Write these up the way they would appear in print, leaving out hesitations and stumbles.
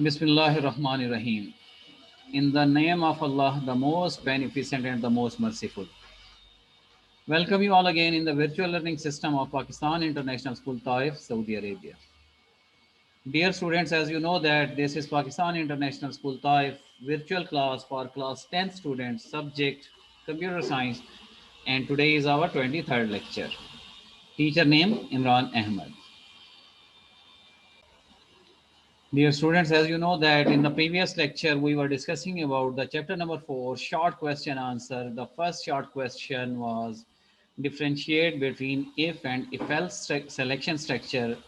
Bismillahir Rahmanir Rahim. In the name of Allah, the most beneficent and the most merciful. Welcome you all again in the virtual learning system of Pakistan International School, Taif, Saudi Arabia. Dear students, as you know that this is Pakistan International School, Taif, virtual class for class 10 students, subject computer science, and today is our 23rd lecture. Teacher name Imran Ahmed. Dear students, as you know that in the previous lecture we were discussing about the chapter number 4, short question answer. The first short question was differentiate between if and if else selection structure.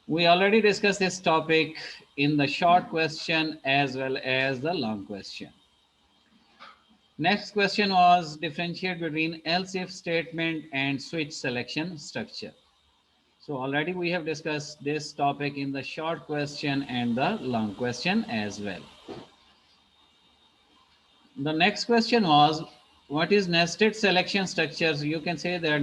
We already discussed this topic in the short question as well as the long question. Next question was differentiate between else if statement and switch selection structure. So already we have discussed this topic in the short question and the long question as well. The next question was what is nested selection structures? You can say that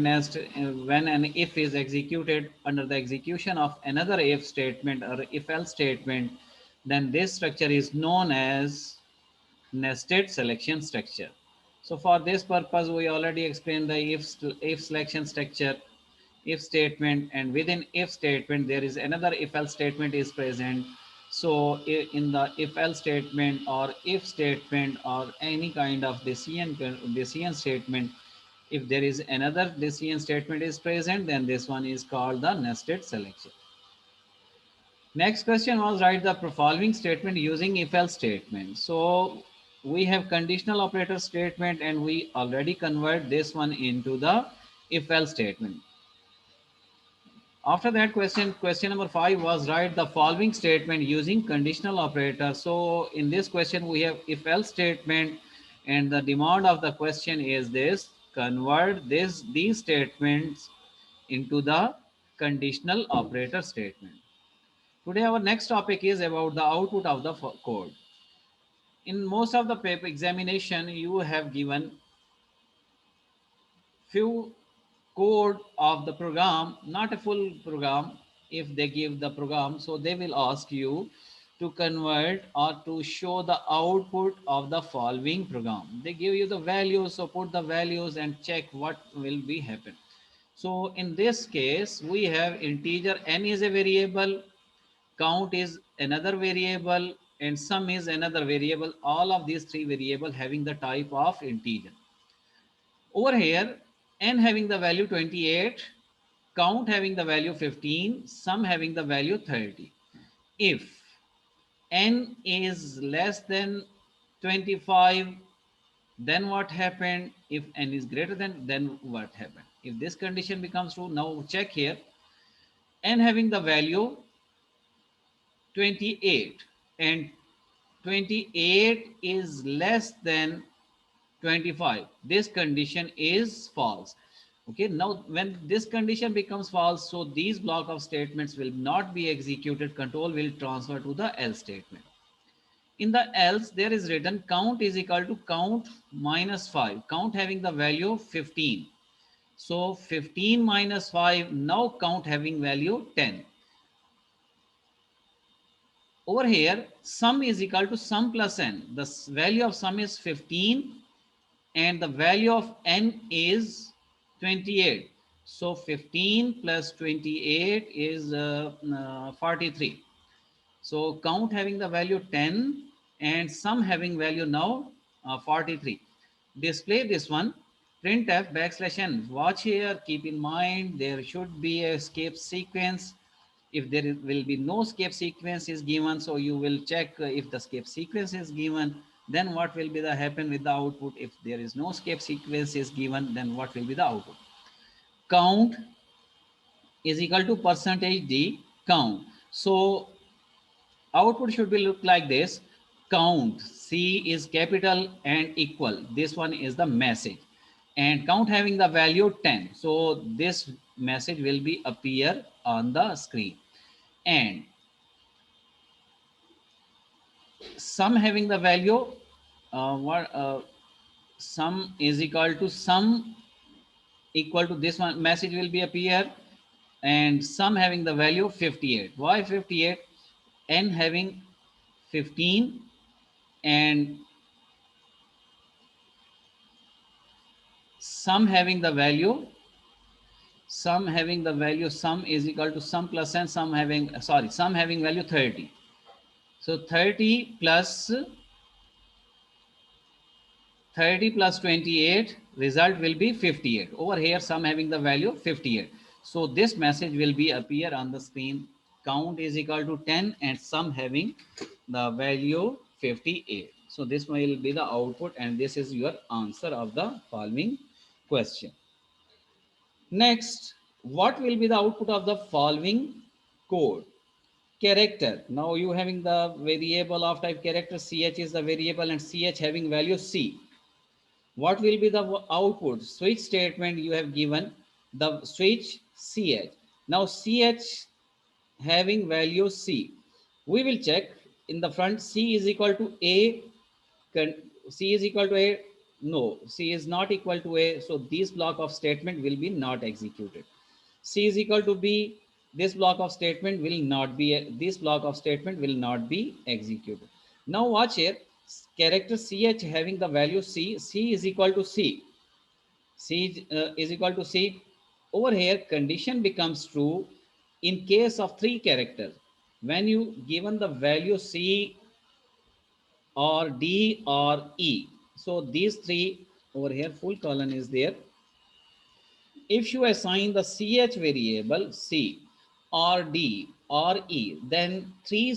when an if is executed under the execution of another if statement or if else statement, then this structure is known as nested selection structure. So for this purpose, we already explained the if selection structure, if statement, and within if statement there is another if else statement is present. So in the if else statement or if statement or any kind of decision statement, if there is another decision statement is present, then this one is called the nested selection. Next question was write the following statement using if else statement. So we have conditional operator statement and we already convert this one into the if else statement. After that question number 5 was write the following statement using conditional operator. So in this question we have if else statement and the demand of the question is this: convert these statements into the conditional operator statement. Today our next topic is about the output of the code. In most of the paper examination you have given few code of the program, not a full program. If they give the program, so they will ask you to convert or to show the output of the following program. They give you the values, so put the values and check what will be happen. So in this case we have integer n is a variable, count is another variable, and sum is another variable. All of these three variable having the type of integer. Over here, n having the value 28, count having the value 15, sum having the value 30. If n is less than 25, then what happened? If n is greater than, then what happened? If this condition becomes true, now check here, n having the value 28 and 28 is less than 25, this condition is false. Okay, now when this condition becomes false, so these block of statements will not be executed, control will transfer to the else statement. In the else there is written count is equal to count minus 5, count having the value 15. So 15 minus 5, now count having value 10. Over here sum is equal to sum plus n, the value of sum is 15 and the value of n is 28. So 15 plus 28 is 43. So count having the value 10 and sum having value now 43. Display this one, printf backslash n. Watch here, keep in mind there should be a escape sequence. If there will be no escape sequence is given, so you will check if the escape sequence is given, then what will be the happen with the output. If there is no escape sequence is given, then what will be the output. Count is equal to percentage d count. So output should be look like this: count, C is capital and equal, this one is the message, and count having the value 10. So this message will be appear on the screen, and sum having the value what sum is equal to sum equal to this one message will be appear, and sum having the value 58. Why 58? N having 15 and sum having the value sum is equal to sum plus n, sum having sum having value 30. So 30 plus 28 result will be 58. Over here sum having the value 58. So this message will be appear on the screen. Count is equal to 10 and sum having the value 58. So this will be the output and this is your answer of the following question. Next, what will be the output of the following code? Character. Now you having the variable of type character, ch is the variable and ch having value c. What will be the output? Switch statement you have given the switch ch. Now ch having value c. We will check in the front c is equal to a. C is equal to a. No, c is not equal to a. So this block of statement will be not executed. C is equal to b. This block of statement will not be. This block of statement will not be executed. Now watch here. Character ch having the value c. C is equal to c. C is equal to C. Over here, condition becomes true in case of three characters. When you given the value C or D or E. So these three over here, full colon is there. If you assign the CH variable C or D or E, then three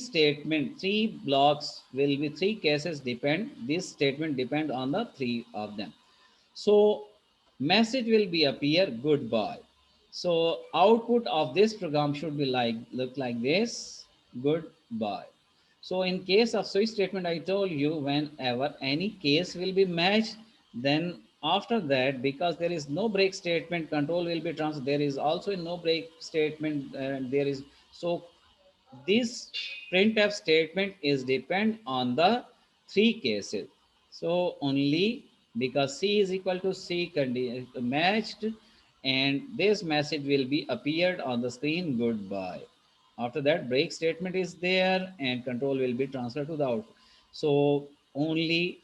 blocks will be three cases depend. This statement depend on the three of them. So message will be appear goodbye. So output of this program should be look like this, goodbye. So in case of switch statement, I told you whenever any case will be matched, then after that, because there is no break statement, control will be transferred. There is also a no break statement. There is so this printf statement is depend on the three cases. So only because c is equal to c matched, and this message will be appeared on the screen goodbye. After that break statement is there and control will be transferred to the output. So only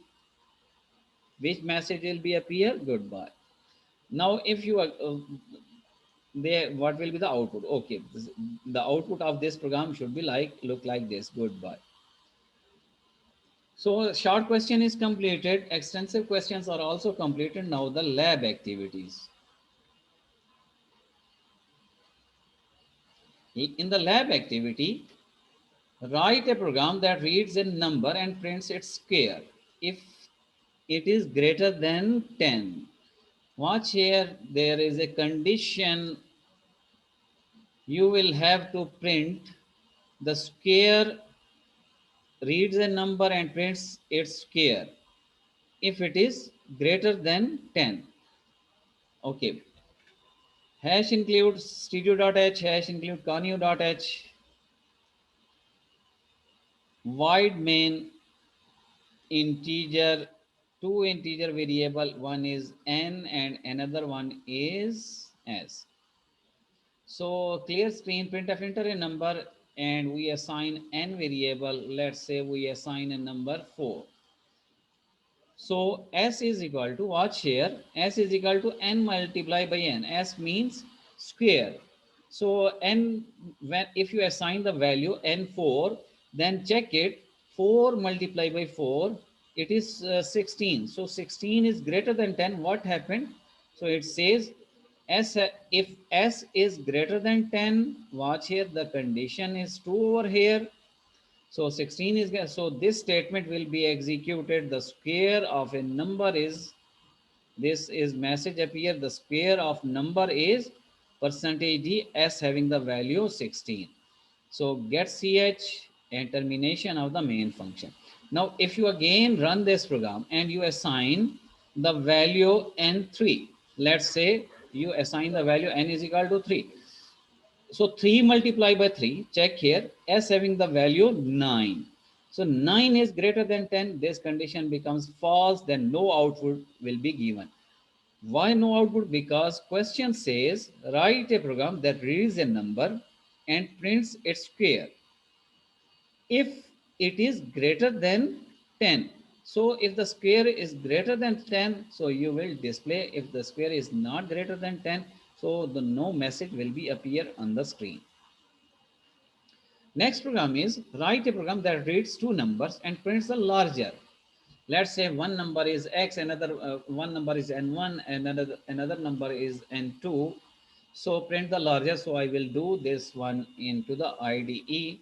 which message will be appear goodbye. Now if you are there, what will be the output? Okay, the output of this program should be look like this, goodbye. So short question is completed. Extensive questions are also completed. Now the lab activities. In the lab activity, write a program that reads a number and prints its square if it is greater than 10. Watch here, there is a condition. You will have to print the square, reads a number and prints its square if it is greater than 10. Okay. Hash include stereo.h, hash include connew.h, void main integer, two integer variable, one is n and another one is s. So clear screen, printf enter a number and we assign n variable. Let's say we assign a number 4. So s is equal to, watch here, s is equal to n multiplied by n. S means square. So n, when if you assign the value n4, then check it, 4 multiplied by 4, it is 16. So 16 is greater than 10. What happened? So it says s, if s is greater than 10, watch here, the condition is true over here. So 16 is, so this statement will be executed. The square of a number is, this is message appear, the square of number is percentage d, s having the value 16. So get ch and termination of the main function. Now if you again run this program and you assign the value n3, let's say you assign the value n is equal to 3. So 3 multiplied by 3, check here, s having the value 9. So 9 is greater than 10, this condition becomes false, then no output will be given. Why no output? Because question says, write a program that reads a number and prints its square if it is greater than 10. So if the square is greater than 10, so you will display. If the square is not greater than 10, so the no message will be appear on the screen. Next program is write a program that reads two numbers and prints the larger. Let's say one number is x, another one number is n1, and another number is n2. So print the larger. So I will do this one into the IDE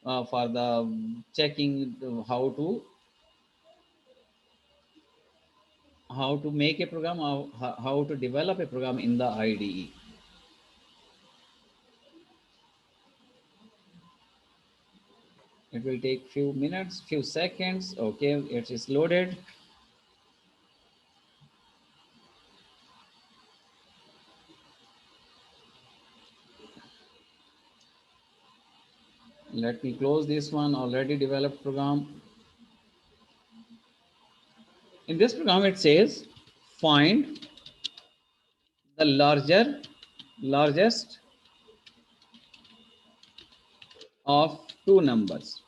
for the checking how to make a program, how to develop a program in the IDE. It will take few minutes, few seconds. Okay, it is loaded. Let me close this one, already developed program. In this program, it says find the largest of two numbers.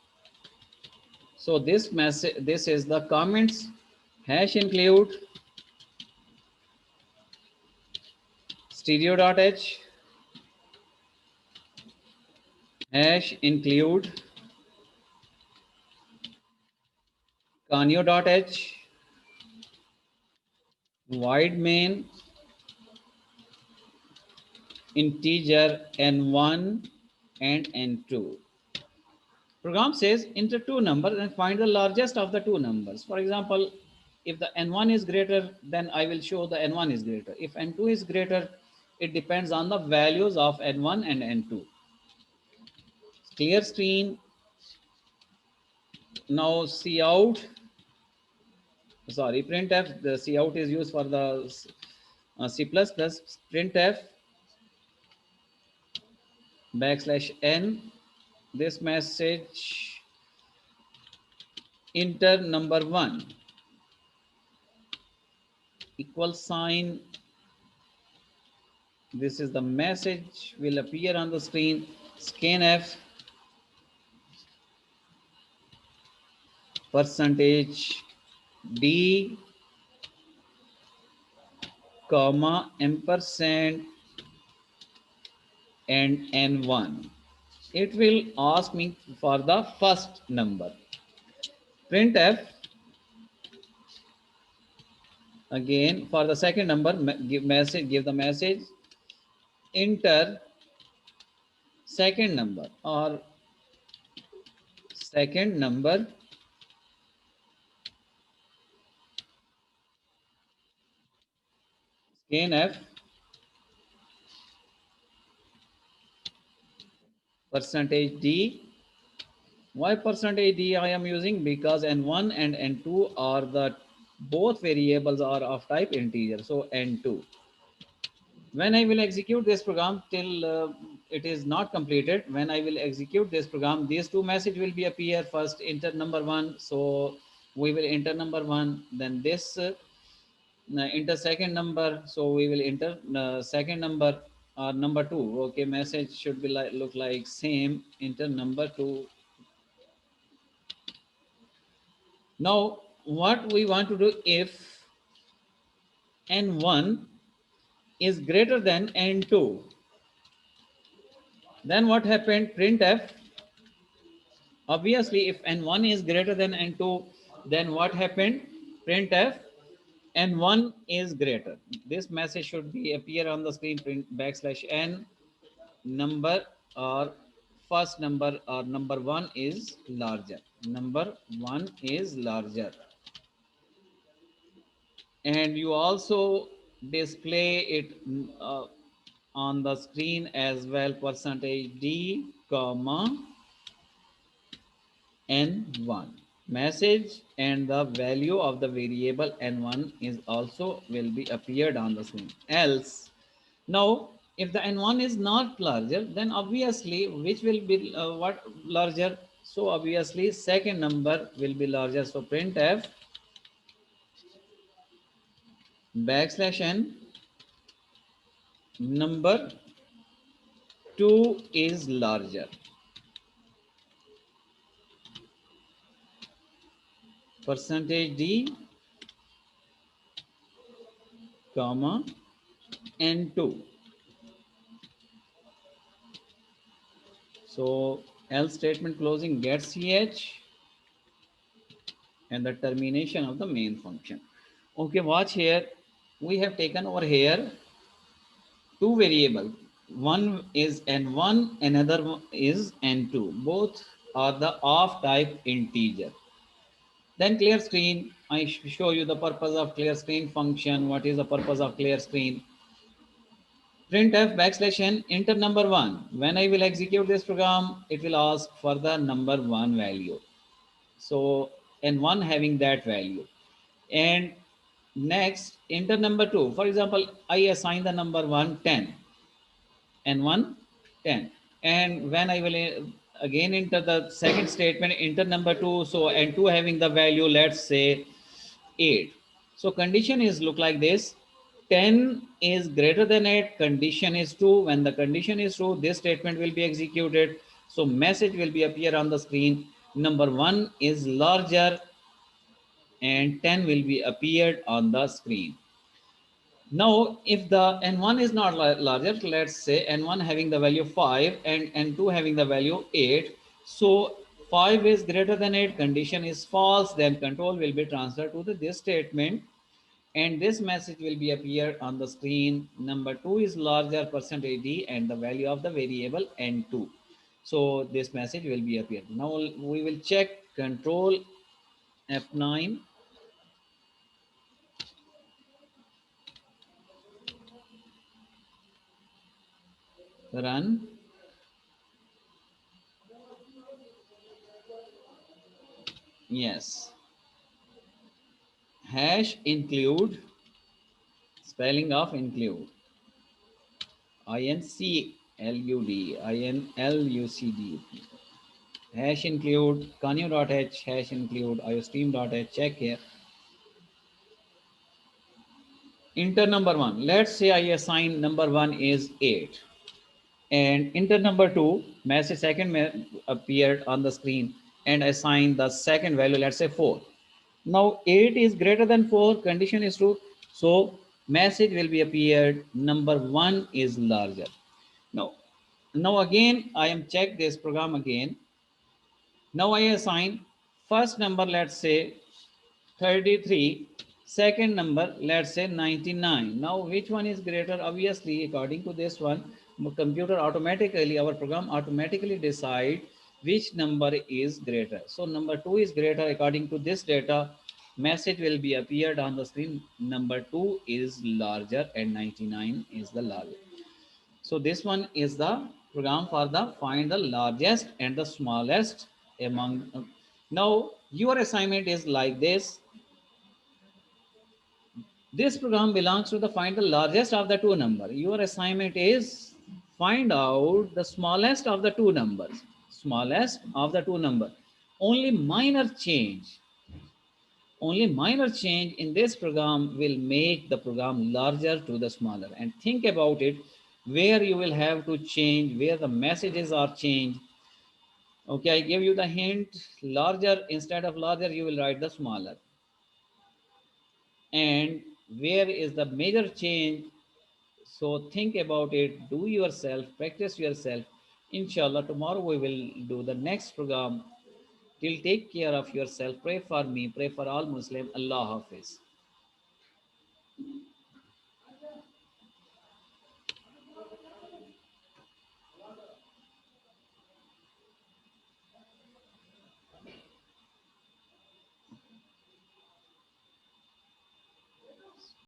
So this message, this is the comments hash include stereo.h hash include canio.h void main integer n1 and n2. Program says enter two numbers and find the largest of the two numbers. For example, if the n1 is greater, then I will show the n1 is greater. If n2 is greater, it depends on the values of n1 and n2. Clear screen. Now cout, sorry, printf, the cout is used for the C++, printf \n, this message enter number one equal sign. This is the message will appear on the screen. Scanf %d comma ampersand and n1. It will ask me for the first number. Printf again for the second number, give the message enter second number or second number scanf %d. Why %d I am using? Because n1 and n2 are the both variables are of type integer, so n2. When I will execute this program till it is not completed, when I will execute this program, these two messages will be appear. First enter number one, so we will enter number one, then this enter second number, so we will enter second number or number two. Okay, message should be like look like same, enter number two. Now what we want to do, if n1 is greater than n2, then what happened? Printf, obviously if n1 is greater than n2, then what happened? Printf n1 is greater. This message should be appear on the screen. Print \n number or first number or number one is larger. Number one is larger. And you also display it on the screen as well, %d comma n1 message, and the value of the variable n1 is also will be appeared on the screen. Else, now if the n1 is not larger, then obviously which will be what larger? So obviously second number will be larger. So printf \n number 2 is larger. percentage D, comma, N2. So else statement closing get ch and the termination of the main function. Okay, watch here. We have taken over here two variable. One is n1, another one is n2. Both are the of type integer. Then clear screen. I show you the purpose of clear screen function. What is the purpose of clear screen? Printf backslash n enter number one. When I will execute this program, it will ask for the number one value. So n1 having that value. And next enter number two. For example, I assign the number 1 10 and 1 10. And when I will again enter the second statement, enter number 2. So and 2 having the value, let's say 8. So condition is look like this. 10 is greater than 8, condition is true. When the condition is true, this statement will be executed. So message will be appear on the screen. Number 1 is larger and 10 will be appeared on the screen. Now, if the n1 is not larger, let's say n1 having the value 5 and n2 having the value 8. So 5 is greater than 8, condition is false, then control will be transferred to this statement and this message will be appear on the screen. Number 2 is larger percentage D and the value of the variable n2. So this message will be appeared. Now we will check control F9. Run. Yes. Hash include, spelling of include, include, inlucd. Hash include, connew.h, hash include, iostream.h, check here. Enter number one. Let's say I assign number one is 8. And enter number 2, message second appeared on the screen and assign the second value, let's say 4. Now 8 is greater than 4, condition is true. So message will be appeared, number 1 is larger. Now again, I am check this program again. Now I assign first number, let's say 33, second number, let's say 99. Now which one is greater? Obviously, according to this one, computer automatically, our program automatically decide which number is greater. So number 2 is greater according to this data. Message will be appeared on the screen. Number 2 is larger and 99 is the larger. So this one is the program for the find the largest and the smallest among. Now your assignment is like this. This program belongs to the find the largest of the two numbers. Your assignment is find out the smallest of the two numbers. Smallest of the two numbers. Only minor change. Only minor change in this program will make the program larger to the smaller. And think about it, where you will have to change, where the messages are changed. Okay, I give you the hint. Larger, instead of larger, you will write the smaller. And where is the major change? So think about it, do yourself, practice yourself. Inshallah, tomorrow we will do the next program. Till take care of yourself. Pray for me, pray for all Muslim. Allah Hafiz.